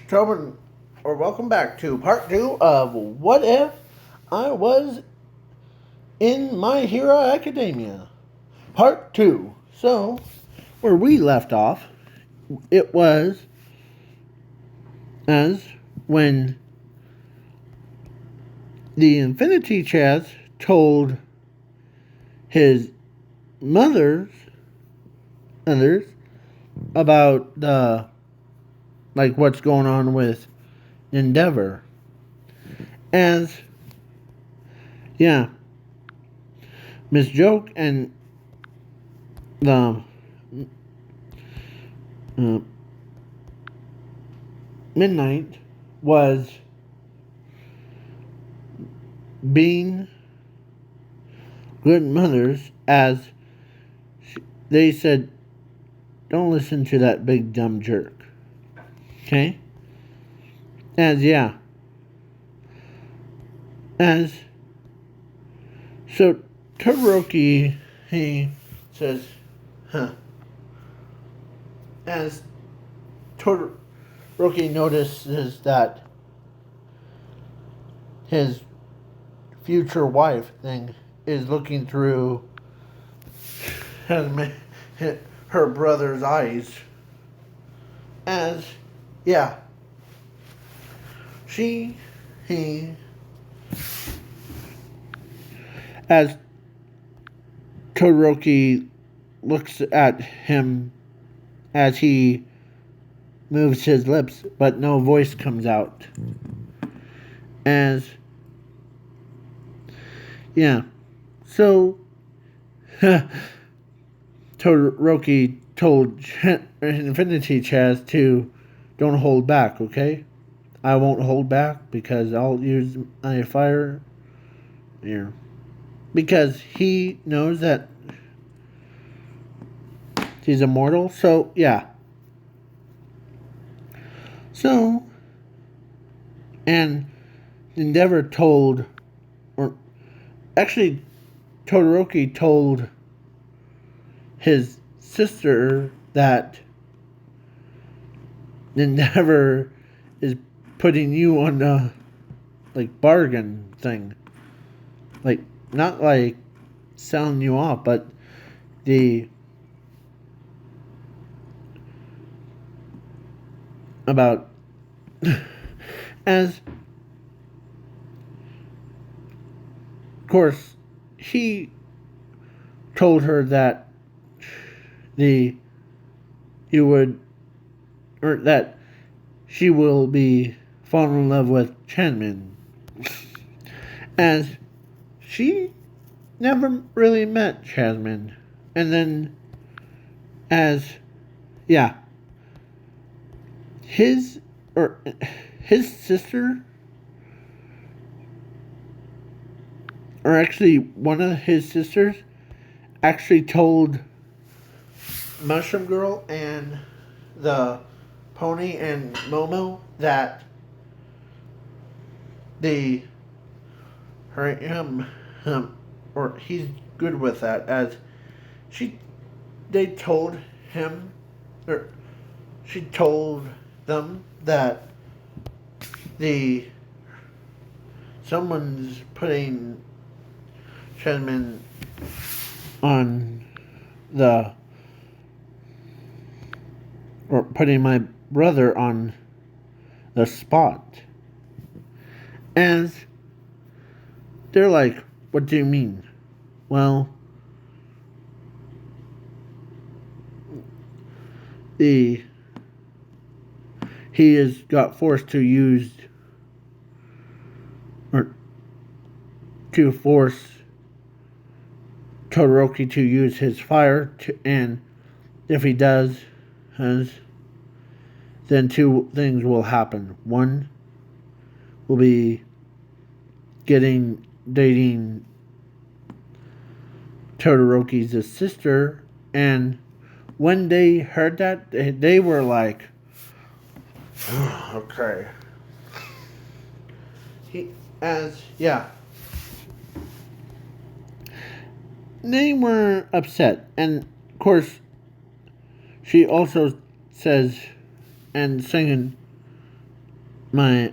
Gentlemen, or welcome back to part two of What If I Was in My Hero Academia? Part two. So, where we left off, it was as when the Infinity Chest told his mother's others about the what's going on with Endeavor. As yeah, Miss Joke and the uh, Midnight was being good mothers, as they said, don't listen to that big dumb jerk. Okay? As yeah. As so Todoroki, he says, huh. As Todoroki notices that his future wife thing is looking through her brother's eyes. As yeah, he as Todoroki looks at him as he moves his lips, but no voice comes out. As yeah, so Todoroki told Infinity Chaz to don't hold back, okay? I won't hold back because I'll use my fire here. Because he knows that he's immortal, so yeah. So, and Endeavor told, or actually, Todoroki told his sister that Endeavor is putting you on a bargain thing. Not selling you off, but the about as of course he told her that you would, or that she will be falling in love with Chanmin, as she never really met Chanmin. And then as yeah, his or his sister, or actually one of his sisters, actually told Mushroom Girl and the Pony and Momo that the her or he's good with that, as she they told him, or she told them that the someone's putting Shenman on the, or putting my brother on the spot. And they're like, what do you mean? Well, he has got forced to use, or to force Todoroki to use his fire, and if he does, then two things will happen. One will be dating Todoroki's sister, and when they heard that, they were like, okay. Yeah. They were upset, and of course, she also says and singing, my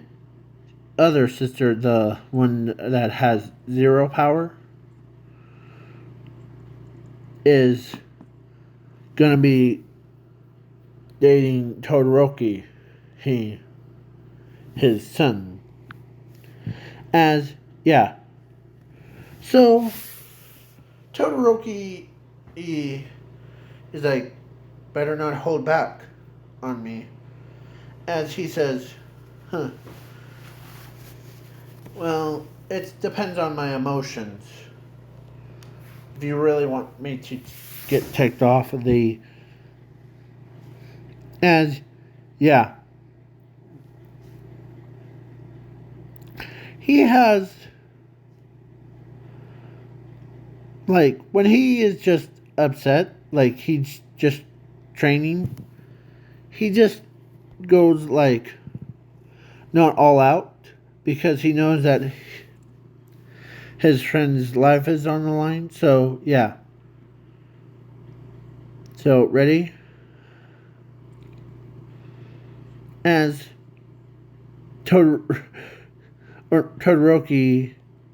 other sister, the one that has zero power, is gonna be dating Todoroki, his son. As yeah, so Todoroki is like, better not hold back on me. As he says, huh, well, it depends on my emotions. If you really want me to get ticked off of the. As, yeah. He has. Like, when he is just upset, like he's just training, he just goes like not all out because he knows that his friend's life is on the line. So yeah. So ready? As Todoroki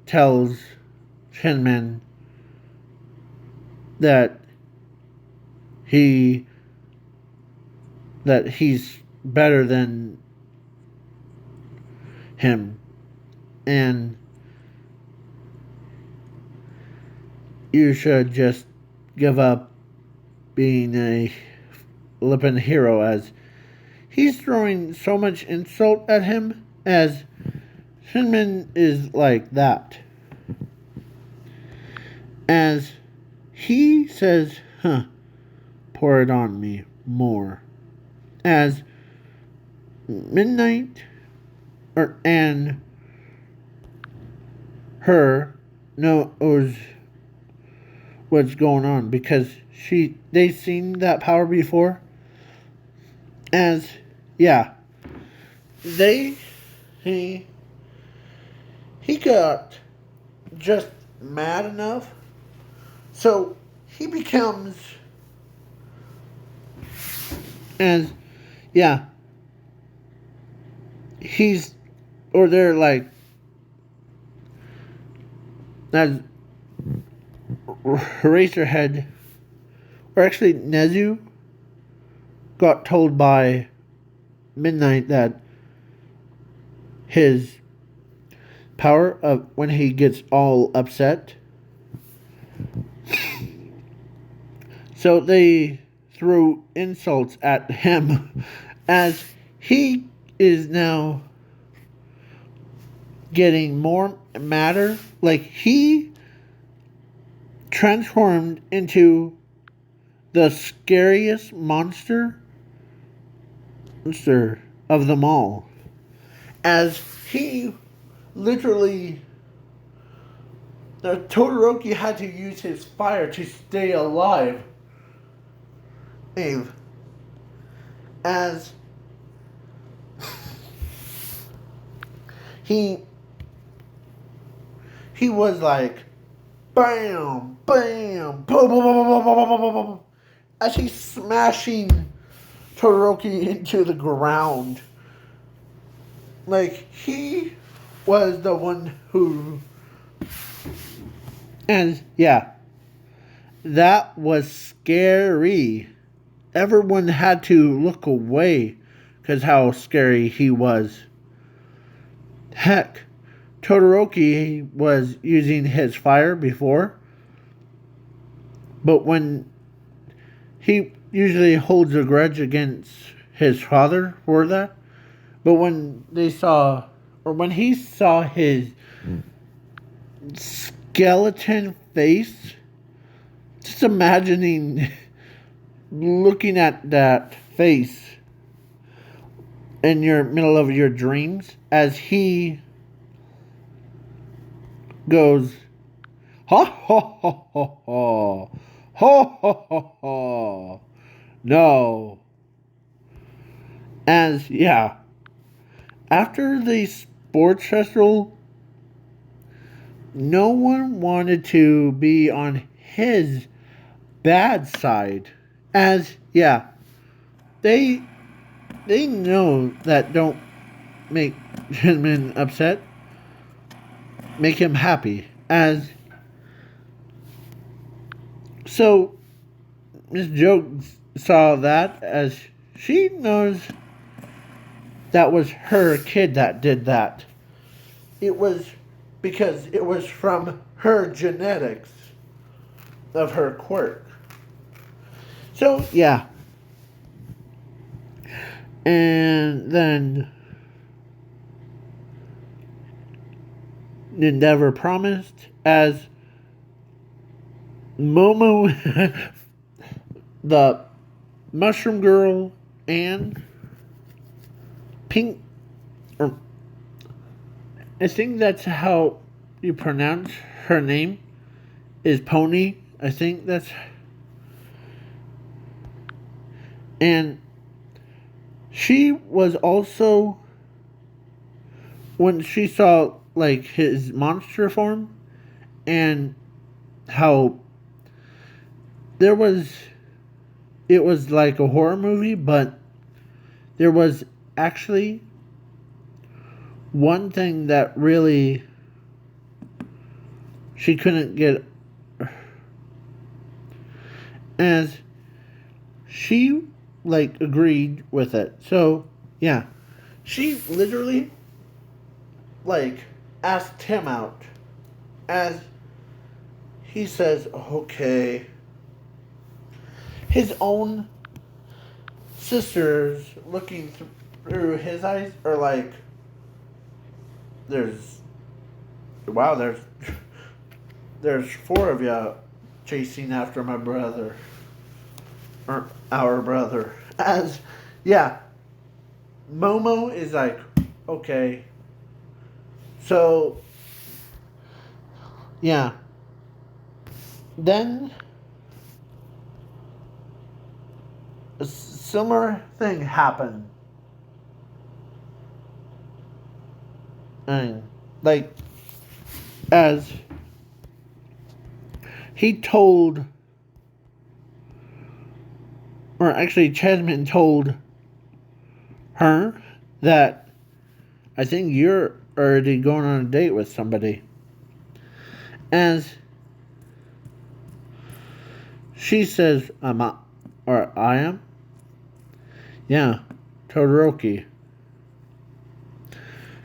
tells Shinman that he's better than him, and you should just give up being a flippin' hero, as he's throwing so much insult at him, as Shinman is like that. As he says, huh, pour it on me more. As Midnight and her knows what's going on because they've seen that power before. As yeah, he got just mad enough, so he becomes, as yeah, they're like, as Eraserhead, or actually Nezu, got told by Midnight that his power of when he gets all upset. So they threw insults at him as he is now getting more matter. Like he transformed into the scariest monster of them all. As he literally, Todoroki had to use his fire to stay alive. As he was like, bam, bam, boom, boom, boom, boom, boom, boom, boom, boom, as he's smashing Todoroki into the ground. Like, he was the one who. And yeah, that was scary. Everyone had to look away because how scary he was. Heck, Todoroki was using his fire before, but when he usually holds a grudge against his father for that, but when he saw his skeleton face, just imagining looking at that face in your middle of your dreams as he goes, ha ha ha ha ha, ha ha ha ha, no. As yeah, after the sports festival, no one wanted to be on his bad side. As yeah, they know that don't make Shinmin upset, make him happy. As so, Miss Joe saw that as she knows that was her kid that did that. It was because it was from her genetics of her quirk. So, yeah. And then Endeavor promised as Momo, the Mushroom Girl, and Pink, or I think that's how you pronounce her name, is Pony. I think that's. And she was also, when she saw like his monster form and how it was like a horror movie, but there was actually one thing that really she couldn't get, as she like agreed with it. So yeah, she literally like asked him out, as he says okay. His own sisters looking through his eyes are like, there's wow, there's four of you chasing after my brother, or our brother. As yeah, Momo is like, okay. So yeah, then a similar thing happened. And like, as he told, or actually Chasmin told her that I think you're already going on a date with somebody. As she says, I am? Yeah, Todoroki.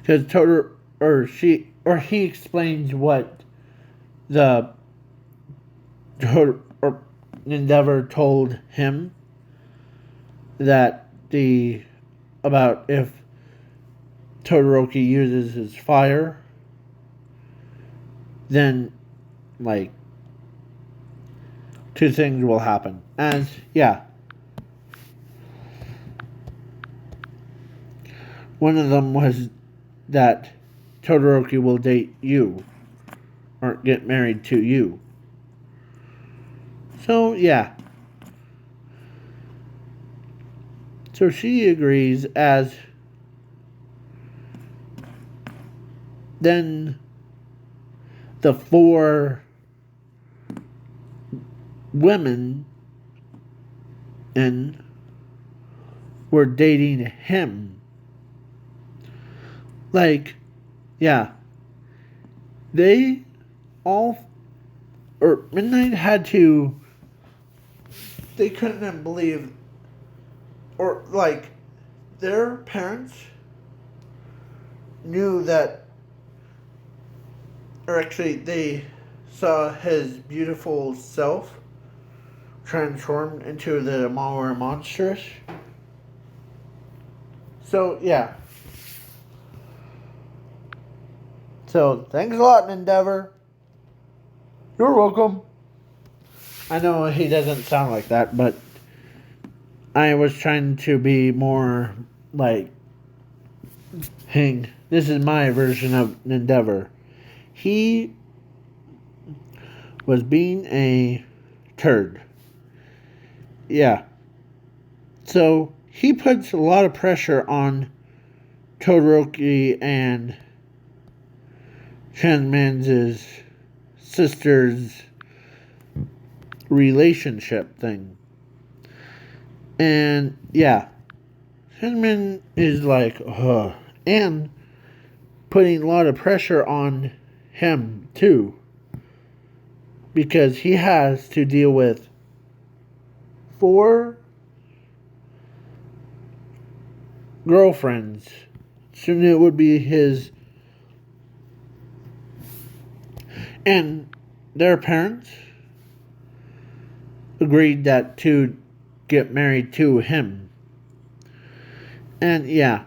Because he explains what the or Endeavor told him, that about if Todoroki uses his fire, then like two things will happen. As yeah, one of them was that Todoroki will date you, or get married to you. So yeah. So she agrees, as then the four women and were dating him. Like, yeah. They all, or Midnight had to, they couldn't believe, or like, their parents knew that, or actually they saw his beautiful self transformed into the more monstrous. So yeah. So thanks a lot, Endeavor. You're welcome. I know he doesn't sound like that, but I was trying to be more like, hey, this is my version of Endeavor. He was being a turd. Yeah. So he puts a lot of pressure on Todoroki and Chanman's sister's relationship thing. And yeah, Chanman is like, and putting a lot of pressure on him too, because he has to deal with 4 girlfriends. Soon it would be his, and their parents agreed that to get married to him. And yeah.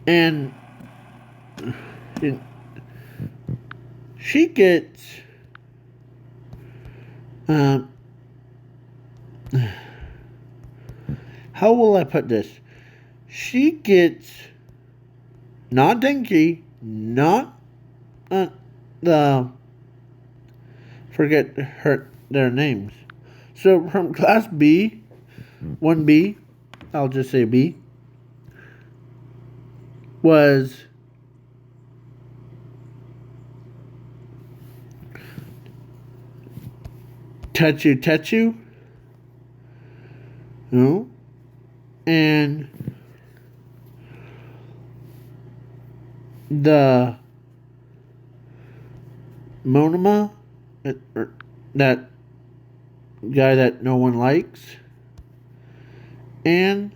And she gets how will I put this? She gets not Dinky, not the forget their names. So from class B, 1B, I'll just say B, was Tetsu, no, and the Monoma, that guy that no one likes, and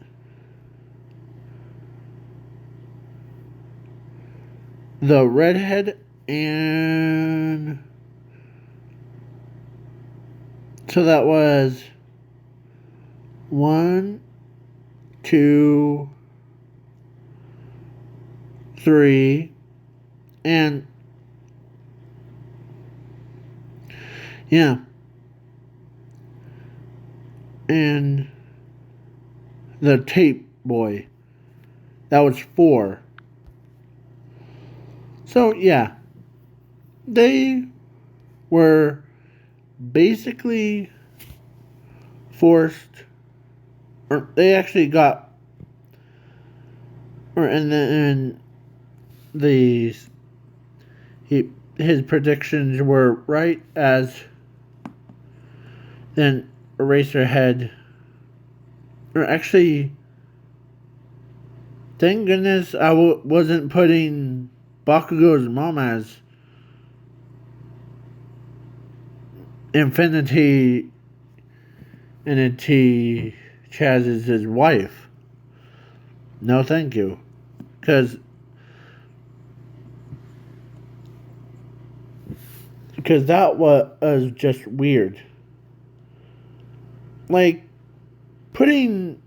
the redhead, and so that was 1, 2, 3, and yeah, and the tape boy, that was 4. So yeah, they were basically forced, or they actually got, or and then his predictions were right, as then Eraserhead, or actually, thank goodness I wasn't putting Bakugo's mom as Infinity Chaz is his wife. No, thank you. Because that was just weird. Like, putting,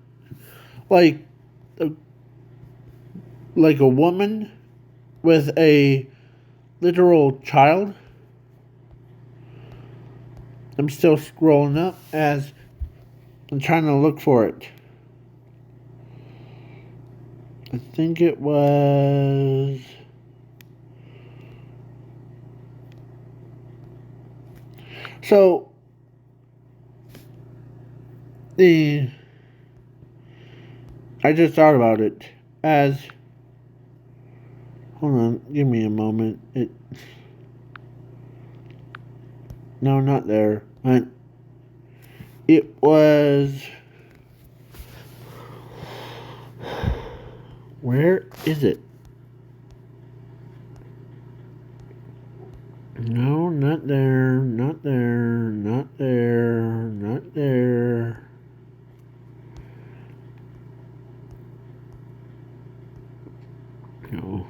like a woman with a literal child. I'm still scrolling up as I'm trying to look for it. I think it was... So, I just thought about it as... Hold on, give me a moment. No, not there. It was... Where is it? No, not there, not there, not there, not there. No.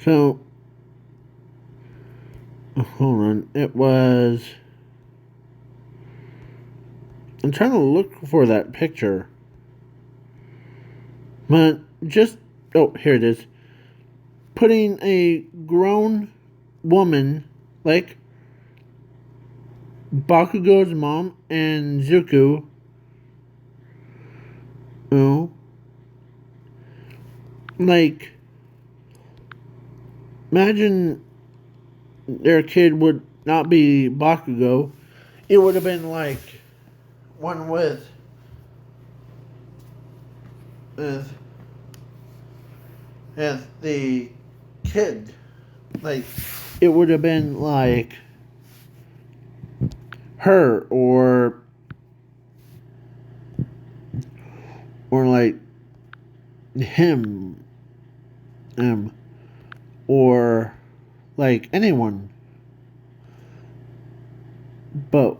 So, hold on. It was... I'm trying to look for that picture. But just... Oh, here it is. Putting a grown woman, like Bakugo's mom and Zuko. Oh. Like, imagine their kid would not be Bakugo. It would have been like one with the kid. Like, it would have been like her or like him, or like anyone. But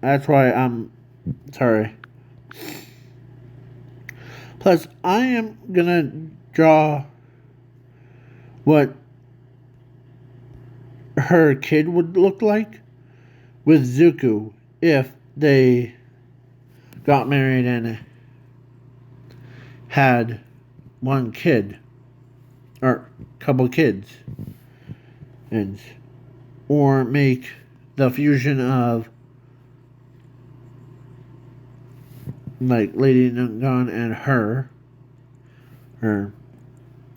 that's why I'm sorry. Plus, I am gonna draw what her kid would look like with Zuko if they got married and had one kid or couple kids, and or make the fusion of like Lady Nungon and her, or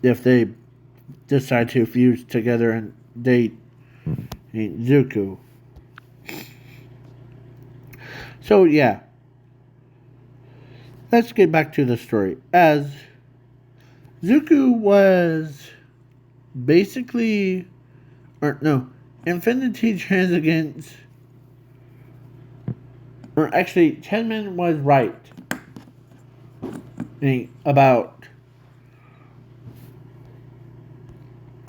if they decide to fuse together and date Zuko. So yeah, let's get back to the story. As Zuko was basically, or no, Infinity Transigents, or actually, Chenman was right about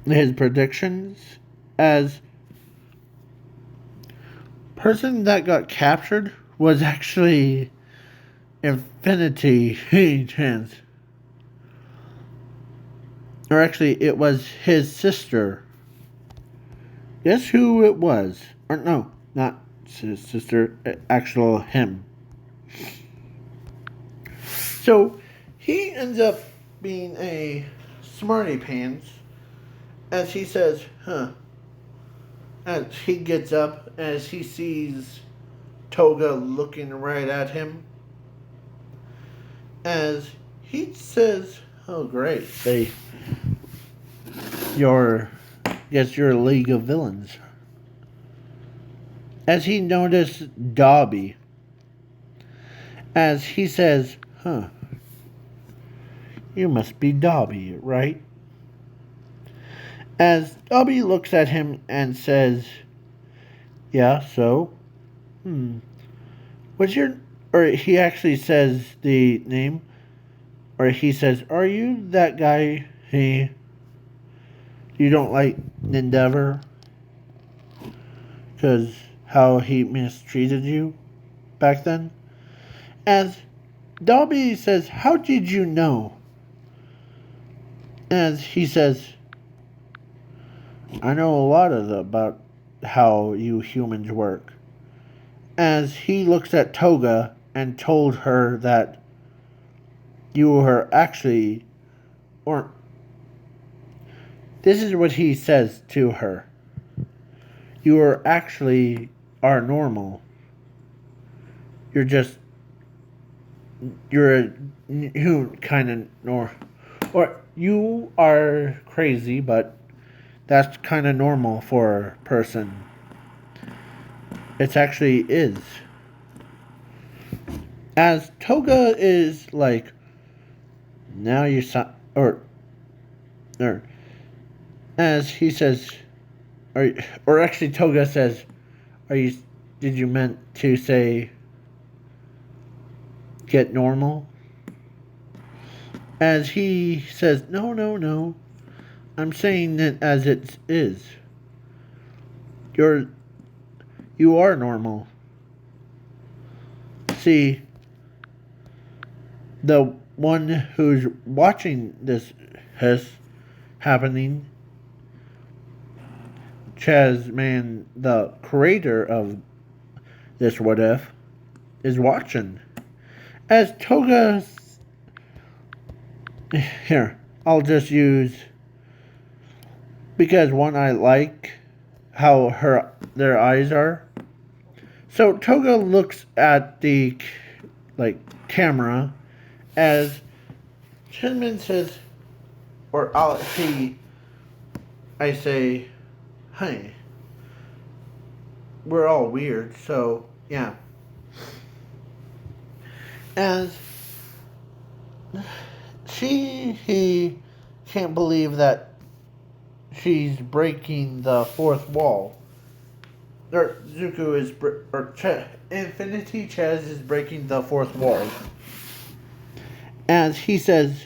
his predictions. As person that got captured was actually Infinity Chance. Or actually, it was his sister. Guess who it was? Or no, not his sister, actual him. So, he ends up being a smarty pants as he says, as he gets up, as he sees Toga looking right at him, as he says, oh great, you're a league of villains. As he noticed Dobby, as he says, you must be Dobby, right? As Dobby looks at him and says, yeah, so? What's your... Or he actually says the name. Or he says, are you that guy you don't like Endeavor? Because how he mistreated you back then? As Dobby says, how did you know? As he says, I know a lot about how you humans work. As he looks at Toga and told her that you were actually, or this is what he says to her. You are actually are normal. You're a kind of or you are crazy, but that's kind of normal for a person. It actually is. As Toga is like, now you or as he says, or actually Toga says, did you meant to say get normal? As he says, no, I'm saying it as it is. You are normal. See, the one who's watching this happening, Chazman, the creator of this What If, is watching. As Toga... Here, I'll just use... Because one, I like how their eyes are. So Toga looks at the camera as Chenman says, or I say, hey, we're all weird, so yeah. As he can't believe that she's breaking the fourth wall. or Zuko is Infinity Chaz is breaking the fourth wall, as he says,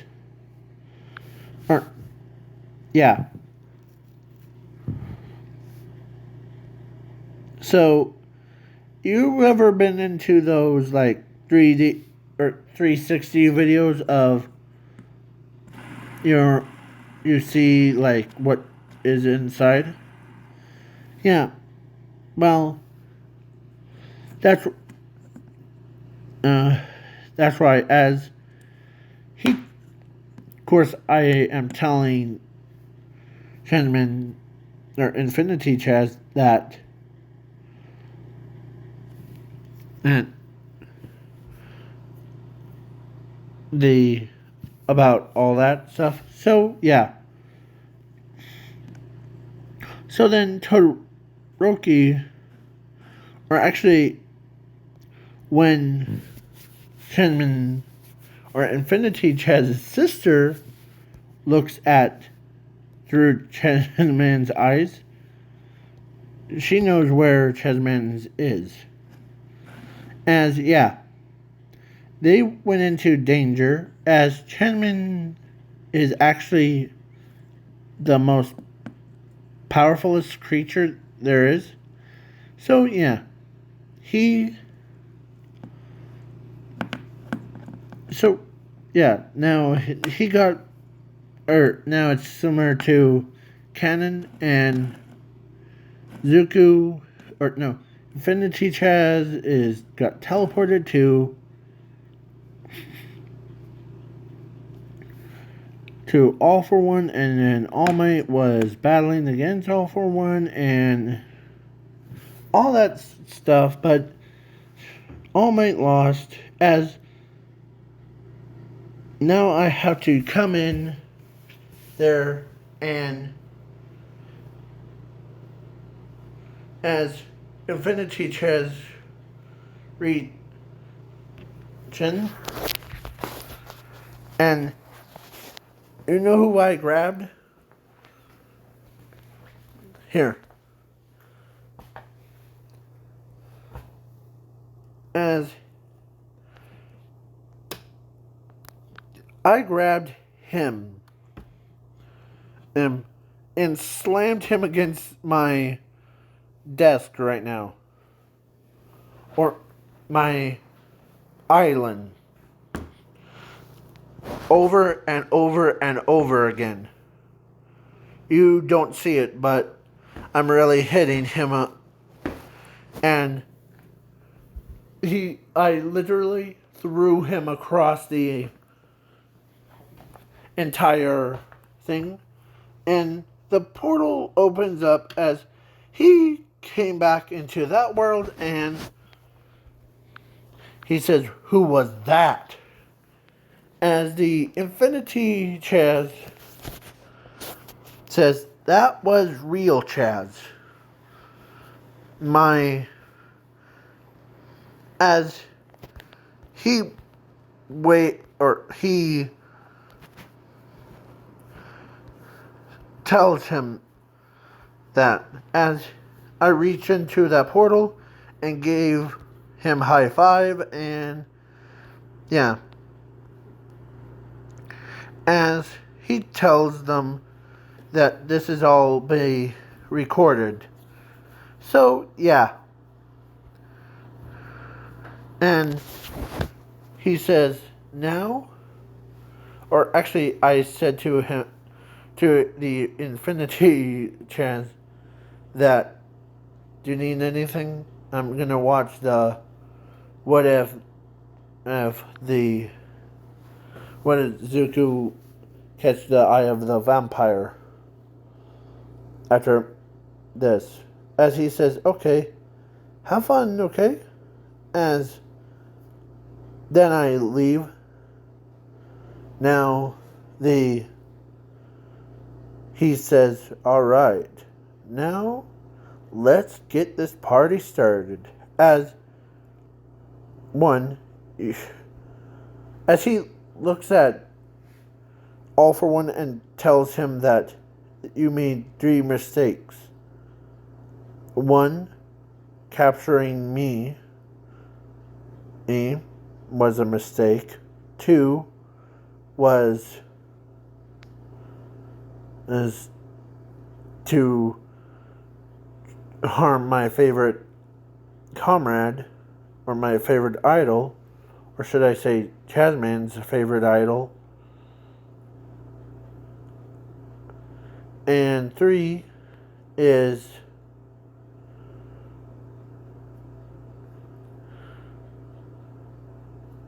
or yeah. So, you ever been into those like 3D or 360 videos of your you see like what is inside? Yeah. Well, that's uh that's right. As he, of course, I am telling Shenman or Infinity Chaz that and the about all that stuff. So yeah. So then Todoroki, or actually, when Shenman or Infinity Chaz's sister looks at through Chessman's eyes, she knows where Chessman's is. As, yeah, they went into danger, as Chessman is actually the most powerfulest creature there is. So, yeah, now he got, or now it's similar to Canon and Zuko, or no, Infinity Chaz is got teleported to All For One, and then All Might was battling against All For One and all that stuff, but All Might lost. As now I have to come in there and as Infinity Chaz read Chen, and you know who I grabbed? Here. As I grabbed him and slammed him against my desk right now. Or my island. Over and over and over again. You don't see it, but I'm really hitting him up. And I literally threw him across the entire thing. And the portal opens up as he came back into that world, and he says, "Who was that?" As the Infinity Chaz says, "That was real Chaz. As he he tells him that as I reached into that portal and gave him high five, and yeah, as he tells them that this is all be recorded. So yeah, and he says now, or actually I said to him, to the Infinity Chaz, that, "Do you need anything? I'm gonna watch the what if Zuko catch the eye of the vampire after this." As he says, "Okay, have fun, okay?" As then I leave. Now he says, "Alright, now let's get this party started." As he looks at All For One and tells him that you made 3 mistakes. One, capturing me was a mistake. 2 was is to harm my favorite comrade, or my favorite idol, or should I say Chazman's favorite idol. And 3 is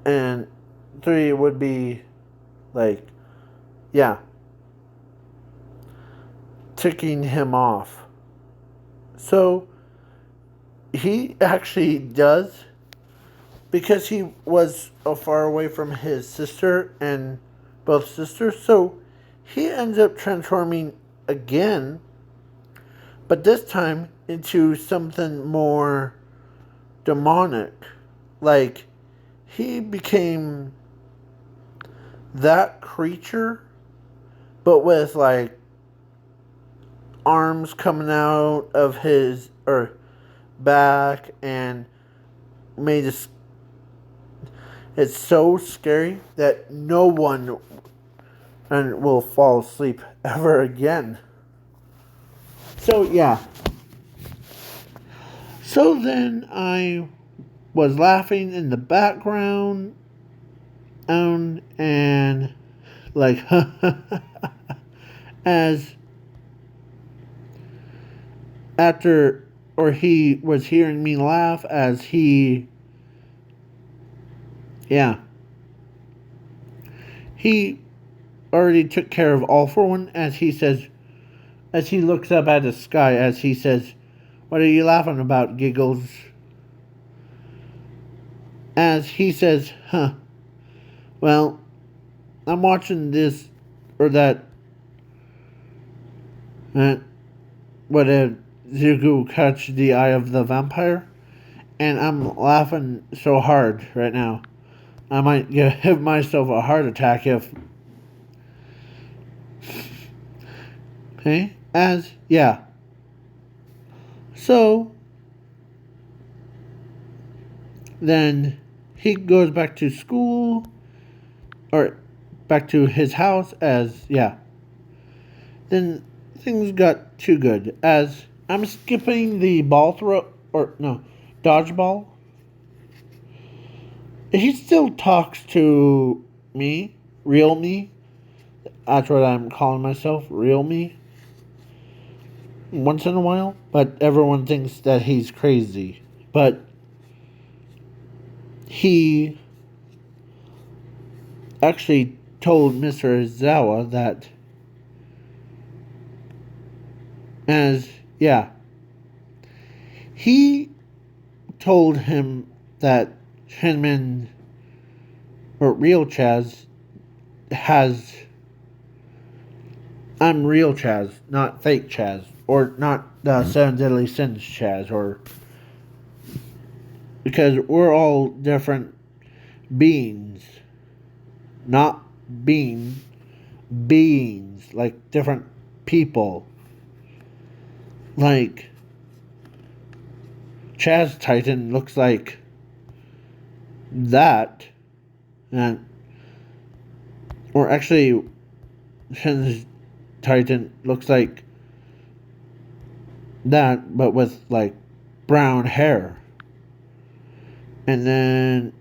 and 3 would be like, yeah, ticking him off. So he actually does, because he was far away from his sister and both sisters, so he ends up transforming again, but this time into something more demonic. Like, he became that creature, but with like arms coming out of his back, and made this. It's so scary that no one will fall asleep ever again. So yeah. So then I was laughing in the background, and like as after, or he was hearing me laugh as he already took care of All For One, as he says, as he looks up at the sky, as he says, "What are you laughing about, Giggles?" As he says, well, I'm watching this or that, what if Zuko catch the eye of the vampire, and I'm laughing so hard right now, I might give myself a heart attack if. Okay? So, then he goes back to school, or back to his house, Then things got too good, as I'm skipping the ball throw, or no, dodgeball. He still talks to me, real me. That's what I'm calling myself, real me. Once in a while, but everyone thinks that he's crazy. But he actually told Mr. Izawa that, he told him that Shinman, or real Chaz, I'm real Chaz, not fake Chaz, or not the Seven Deadly Sins Chaz, or because we're all different beings, not beings, like different people. Like, Chaz Titan looks like that, or actually, Shin's Titan looks like that, but with like brown hair, and then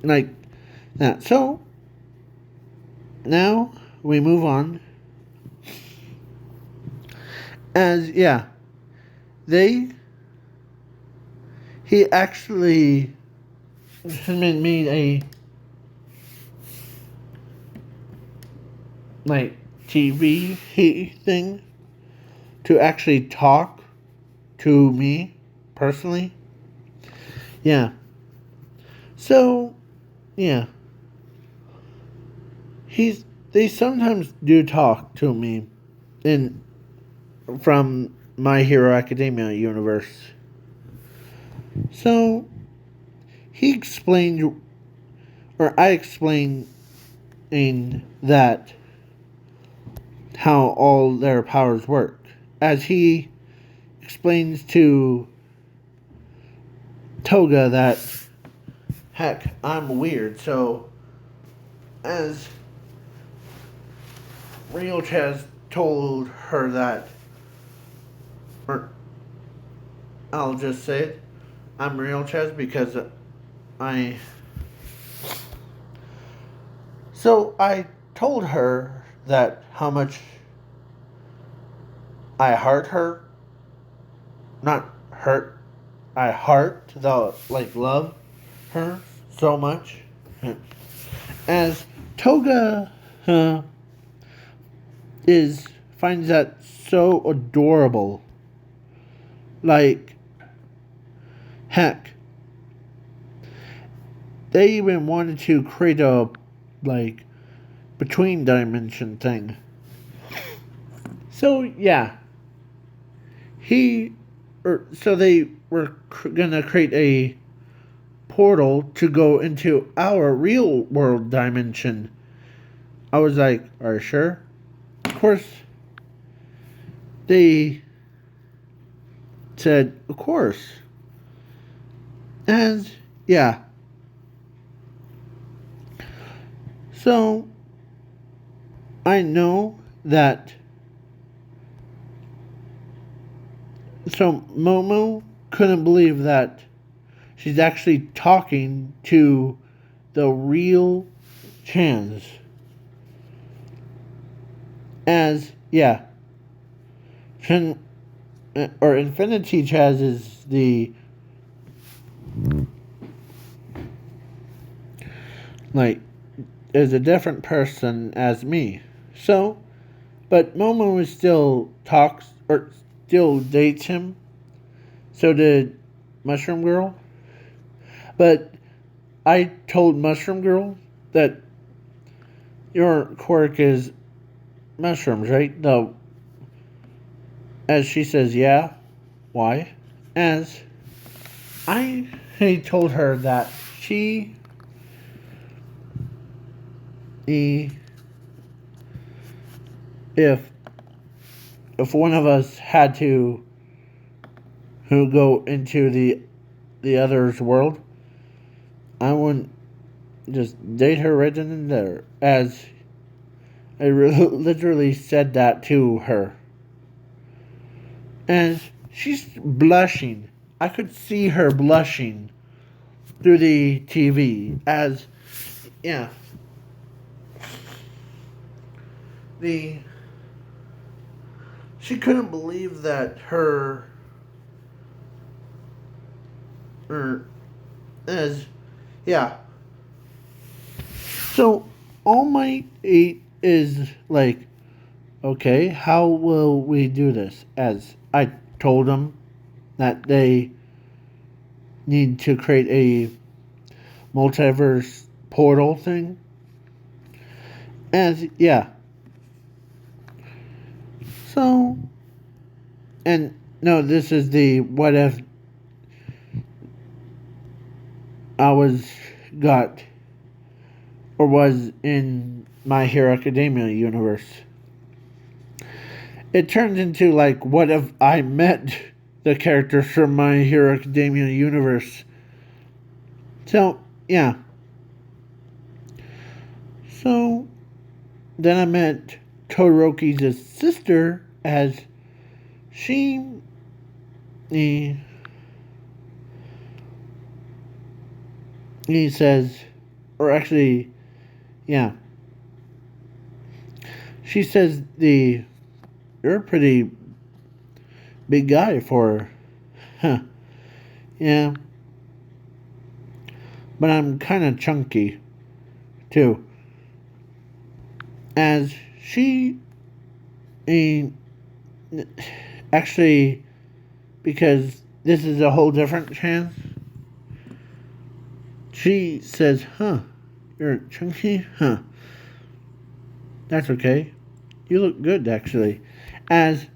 like that. So now we move on, as he actually made a like TV thing to actually talk to me personally. So they sometimes do talk to me from My Hero Academia universe. So he explained, or I explained, in that how all their powers work, as he explains to Toga that, heck, I'm weird. So, as Real Chaz told her that, or I'll just say it, I'm Real Chaz because I. So I told her that how much I heart her, not hurt, I heart the like love her so much. As Toga is finds that so adorable. Like, heck, they even wanted to create a like between dimension thing. So yeah, so they were gonna create a portal to go into our real world dimension. I was like, are you sure? Of course, they said, of course. And yeah. So I know that. So Momo couldn't believe that she's actually talking to the real Chans. As, yeah, Chen, or Infinity Chaz is is a different person as me. So, but Momo still talks, or still dates him. So did Mushroom Girl. But I told Mushroom Girl that your quirk is mushrooms, right? No. As she says, yeah. Why? As I told her that she, if one of us had to who go into the other's world, I wouldn't just date her right then and there. As I literally said that to her. And she's blushing. I could see her blushing through the TV. As, yeah. She couldn't believe that as, yeah. So, All Might 8 is like, okay, how will we do this? As I told them that they need to create a multiverse portal thing. As, yeah. So, and no, this is the what if I got or was in My Hero Academia universe. It turns into like, what if I met the characters from My Hero Academia universe? So, yeah. So, then I met Todoroki's sister as he says, or actually, yeah. She says you're a pretty big guy for, yeah. But I'm kind of chunky, too. As she, actually, because this is a whole different chance, she says, you're chunky? That's okay. You look good, actually. As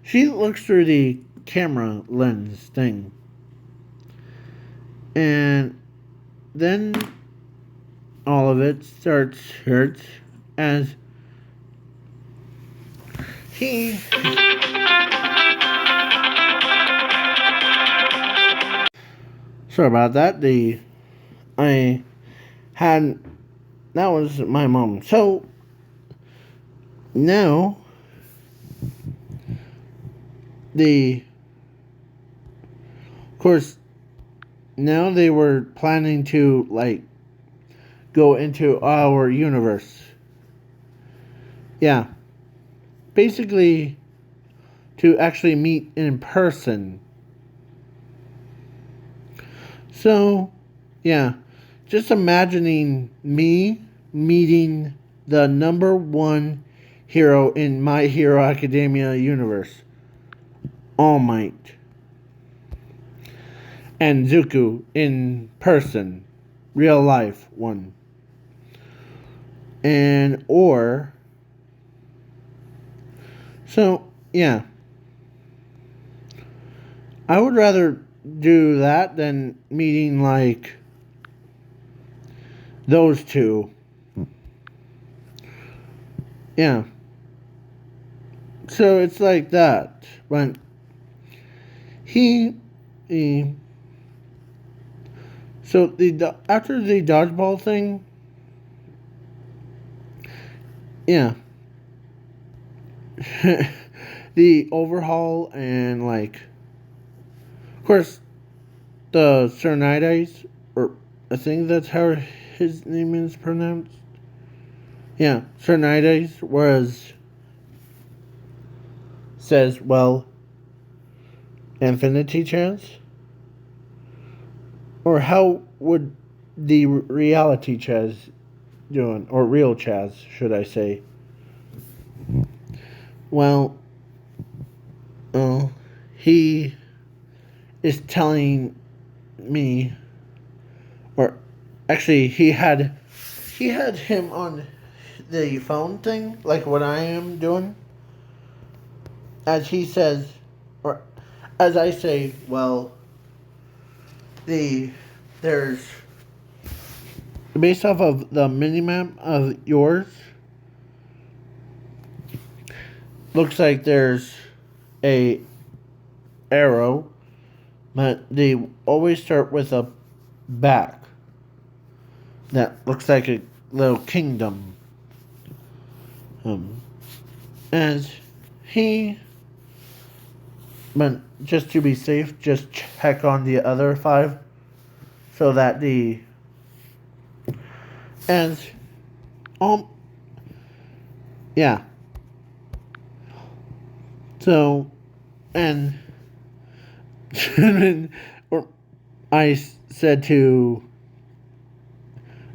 she looks through the camera lens thing. And then all of it hurts as he. Sorry about that. I had that was my mom. So now of course now they were planning to like go into our universe. Yeah. Basically to actually meet in person. So, yeah. Just imagining me meeting the number one hero in My Hero Academia universe, All Might, and Zuko in person, real life one. And, or, so, yeah. I would rather do that than meeting, like, those two. Yeah. So it's like that. But he so after the dodgeball thing, yeah, the overhaul and like, of course, the Cernides, or I think that's how his name is pronounced. Yeah, Cernides says, well, Infinity Chance, or how would the reality Chaz doing, or real Chaz, should I say? Well, uh, he is telling me, or actually, he had him on the phone thing, like what I am doing, as he says, or as I say, well, there's based off of the minimap of yours, looks like there's a arrow, but they always start with a back that looks like a little kingdom. As he, but just to be safe, just check on the other 5, so that as um yeah. So and or I said to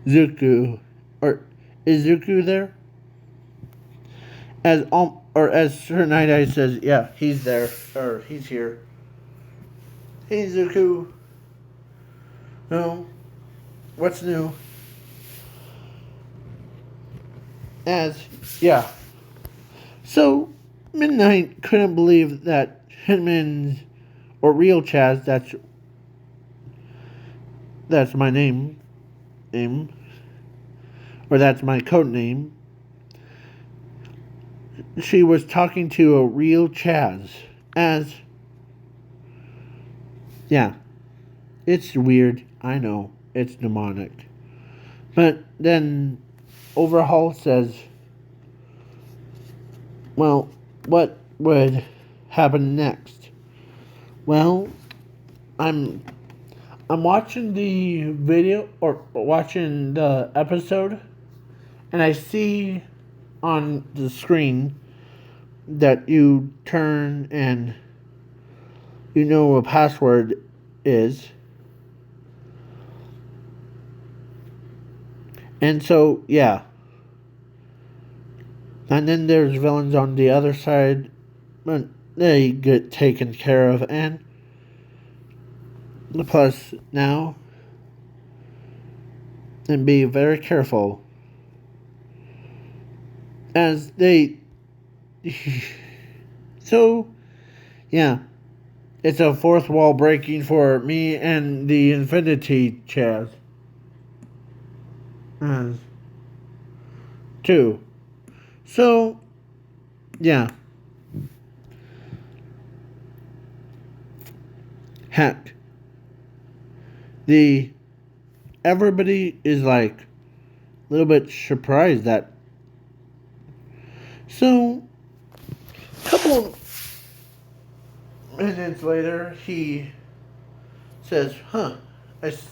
Zuko, or is Zuko there? Or as her night eye says, yeah, he's there, or he's here. Hey Zuko, no, what's new? As yeah, so Midnight couldn't believe that Hitman's, or real Chaz, that's my name, or that's my code name. She was talking to a real Chaz. As yeah, it's weird. I know it's demonic, but then Overhaul says, "Well, what would happen next?" Well, I'm I'm watching the video, or watching the episode, and I see on the screen that you turn and you know what a password is. And so, yeah. And then there's villains on the other side, but they get taken care of. And plus, now, and be very careful, as they. So, yeah. It's a fourth wall breaking for me and the Infinity Chaz. As 2. So, yeah. Heck. the everybody is like a little bit surprised that. So, a couple minutes later, he says, "Huh," as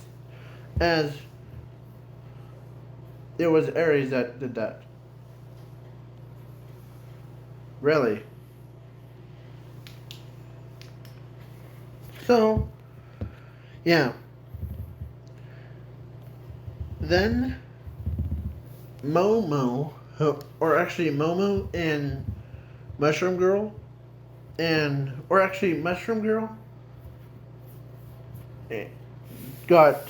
it was Ares that did that. Really? So, yeah. Then Momo, or actually Momo and Mushroom Girl, or actually Mushroom Girl, got,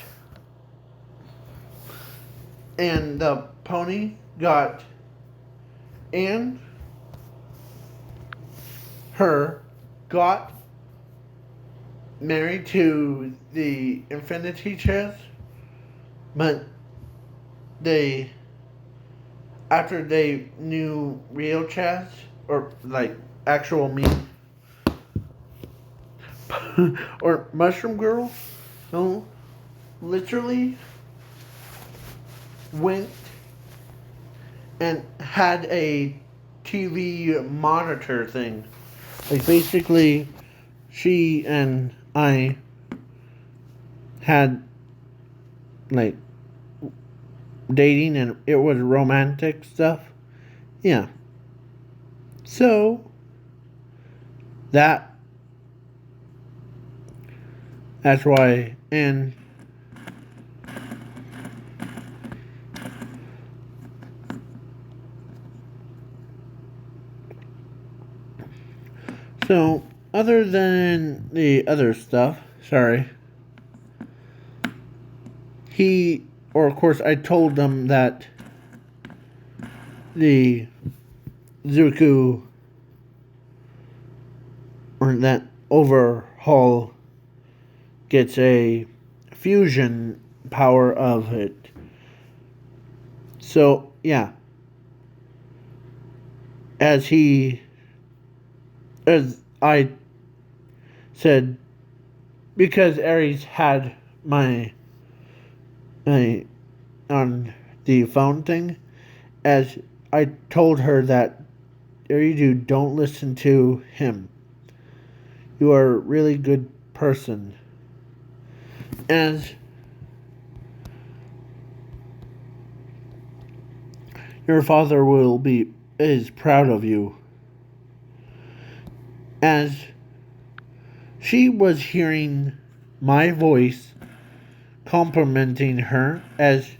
and the pony got, and her got married to the Infinity Chest, but they, after they knew real Chaz, or like actual me, or Mushroom Girl, no, literally went and had a TV monitor thing. Like basically, she and I had like dating and it was romantic stuff. Yeah. So that that's why, and so other than the other stuff, sorry. Or of course I told them that the Zuko, or that overhaul, gets a fusion power of it. So, yeah. As I said, because Ares had my on the phone thing, as I told her that Eridu, don't listen to him. You are a really good person. As your father is proud of you. As she was hearing my voice complimenting her, as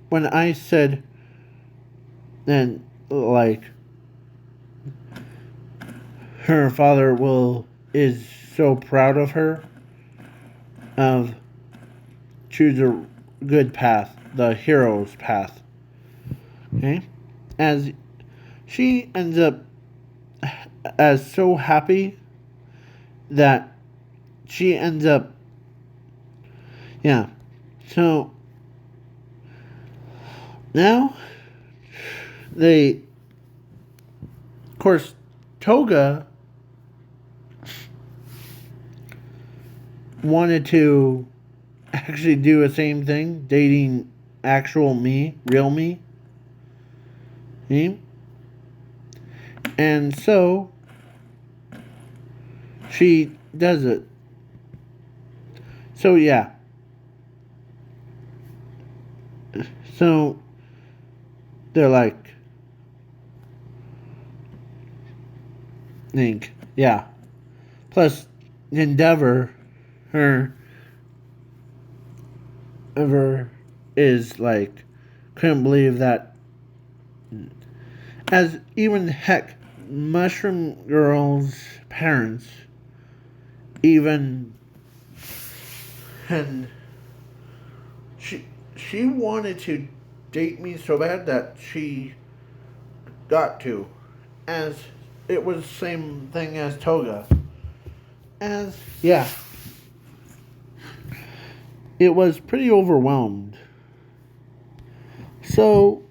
when I said, then like her father is so proud of her, of choose a good path, the hero's path. Okay? As she ends up as so happy that she ends up, yeah. So now of course, Toga wanted to actually do the same thing, dating actual me, real me. Okay? And so she does it. So yeah. So they're like, think, yeah. Plus, Endeavor, her ever is like, couldn't believe that. As even heck, Mushroom Girl's parents, even, and she wanted to date me so bad that she got to, as it was the same thing as Toga. As yeah, it was pretty overwhelmed. So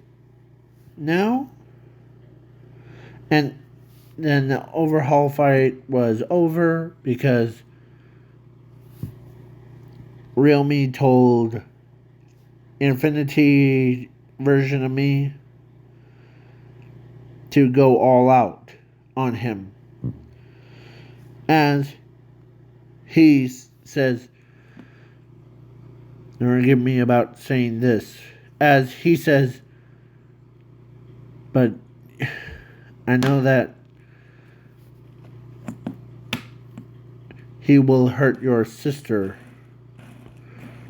now, and then the overhaul fight was over because Real Me told Infinity version of me to go all out on him. As he says, they're going to give me about saying this. As he says, but I know that he will hurt your sister,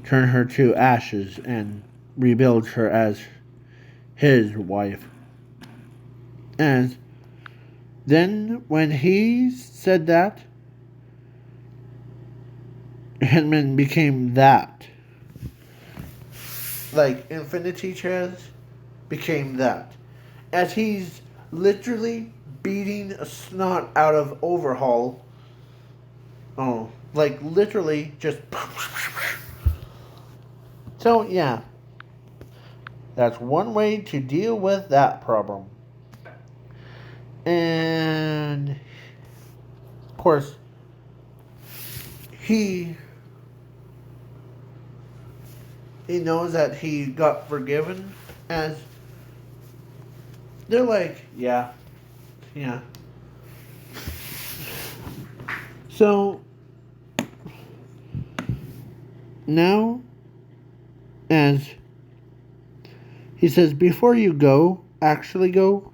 turn her to ashes, and rebuild her as his wife. And then when he said that, Hitman became that. Like Infinity Chaz became that. As he's literally beating a snot out of Overhaul. Oh, like literally just. So, yeah. That's one way to deal with that problem. And, of course, he knows that he got forgiven, as they're like, yeah. So, now, as he says, before you go, actually go,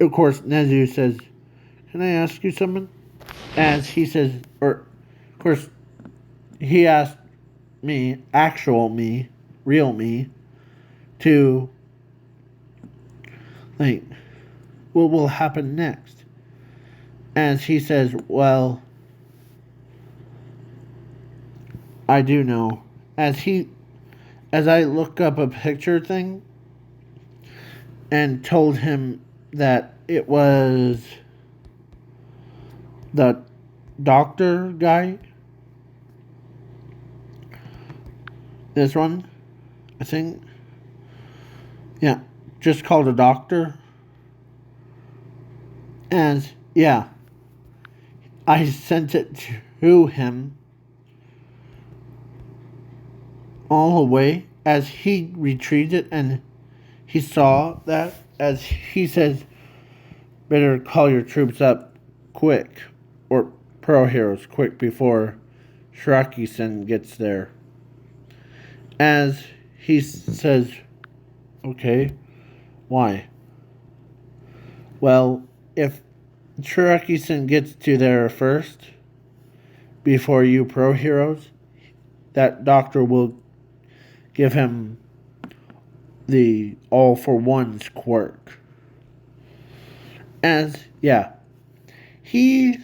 of course, Nezu says, can I ask you something? As he says, or, of course, he asked me, actual me, real me, to, like, what will happen next? As he says, well, I do know. As I look up a picture thing and told him that it was the doctor guy. This one, I think. Yeah, just called a doctor. And, yeah, I sent it to him all the way as he retrieved it, and he saw that, as he says, better call your troops up quick, or Pro Heroes quick, before Shiraki-sen gets there. As he says, okay, why? Well, if Shiraki-sen gets to there first, before you Pro Heroes, that doctor will give him the all for one's quirk. As, yeah, he's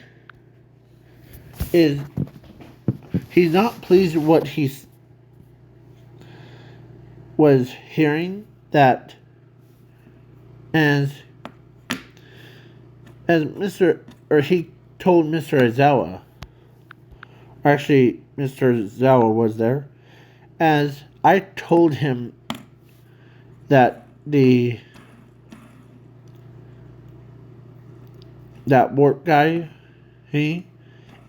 not pleased with what he was hearing, that as he told Mr. Aizawa, actually Mr. Aizawa was there, as I told him that that warp guy, he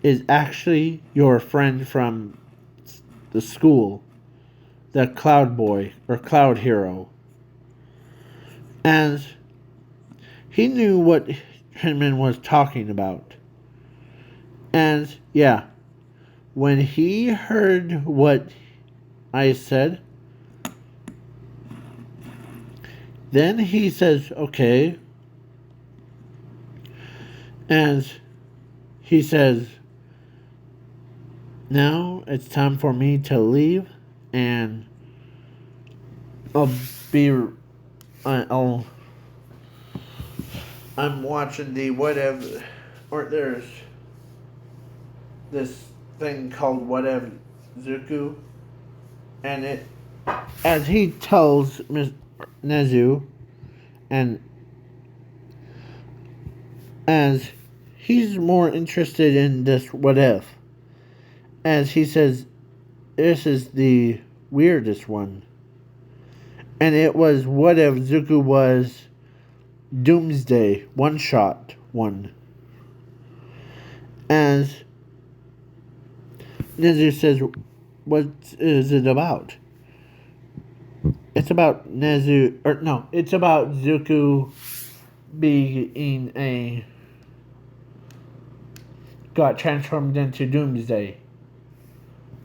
is actually your friend from the school, the Cloud Boy, or Cloud Hero. As he knew what Hinman was talking about. And, yeah, when he heard what I said, then he says, okay. And he says, now it's time for me to leave, and I'm watching the whatever, or there's this thing called whatever Zuku, and it, as he tells Miss Nezu, and as he's more interested in this what if, as he says, this is the weirdest one, and it was what if Zuko was Doomsday One Shot 1. As Nezu says, what is it about? It's about Nezu, or no, it's about Zuko being got transformed into Doomsday.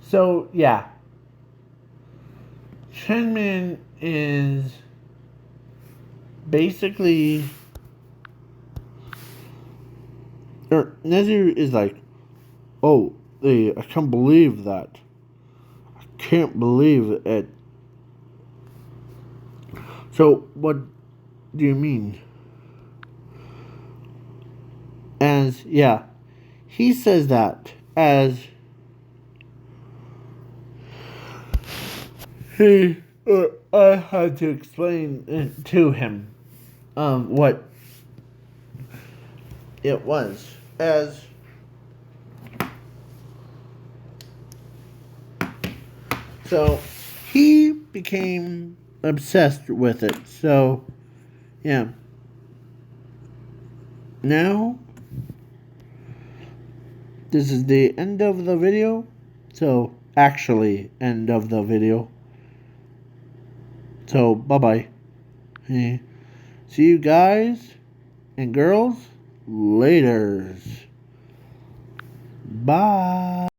So, yeah. Shenmin is basically, or Nezu is like, oh, I can't believe that. I can't believe it. So, what do you mean? As, yeah, he says that as I had to explain it to him, what it was. As, so, he became obsessed with it. So, yeah. Now, this is the end of the video. So, actually, end of the video. So, bye-bye. See you guys and girls laters. Bye.